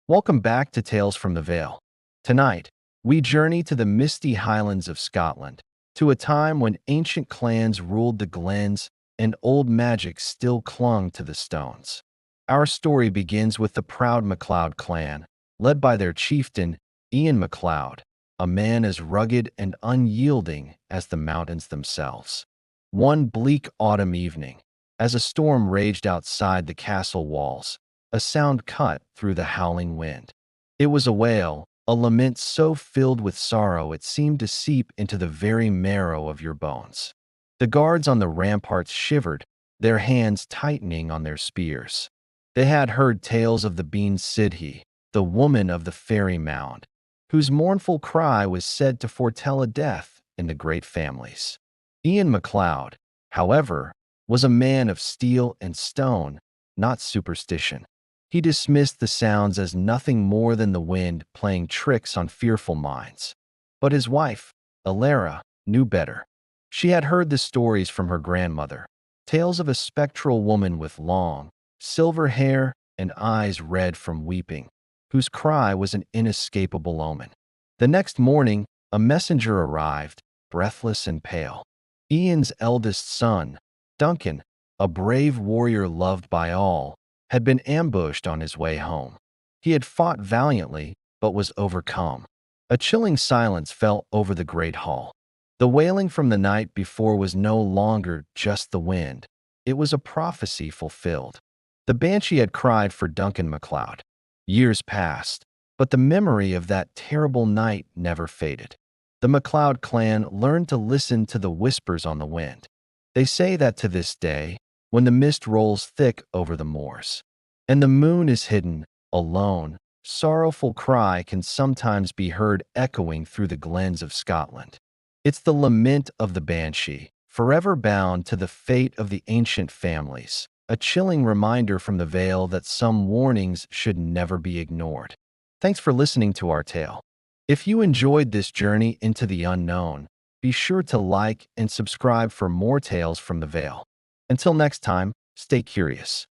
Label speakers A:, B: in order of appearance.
A: Welcome back to Tales from the Vale. Tonight, we journey to the misty highlands of Scotland, to a time when ancient clans ruled the glens and old magic still clung to the stones. Our story begins with the proud MacLeod clan, led by their chieftain, Ian MacLeod, a man as rugged and unyielding as the mountains themselves. One bleak autumn evening, as a storm raged outside the castle walls, a sound cut through the howling wind. It was a wail, a lament so filled with sorrow it seemed to seep into the very marrow of your bones. The guards on the ramparts shivered, their hands tightening on their spears. They had heard tales of the Bean Sidhe, the woman of the fairy mound, whose mournful cry was said to foretell a death in the great families. Ian MacLeod, however, was a man of steel and stone, not superstition. He dismissed the sounds as nothing more than the wind playing tricks on fearful minds. But his wife, Alara, knew better. She had heard the stories from her grandmother, tales of a spectral woman with long, silver hair and eyes red from weeping, whose cry was an inescapable omen. The next morning, a messenger arrived, breathless and pale. Ian's eldest son, Duncan, a brave warrior loved by all, had been ambushed on his way home. He had fought valiantly, but was overcome. A chilling silence fell over the great hall. The wailing from the night before was no longer just the wind. It was a prophecy fulfilled. The Banshee had cried for Duncan MacLeod. Years passed, but the memory of that terrible night never faded. The MacLeod clan learned to listen to the whispers on the wind. They say that to this day, when the mist rolls thick over the moors, and the moon is hidden, alone, sorrowful cry can sometimes be heard echoing through the glens of Scotland. It's the lament of the Banshee, forever bound to the fate of the ancient families, a chilling reminder from the Vale that some warnings should never be ignored. Thanks for listening to our tale. If you enjoyed this journey into the unknown, be sure to like and subscribe for more tales from the Vale. Until next time, stay curious.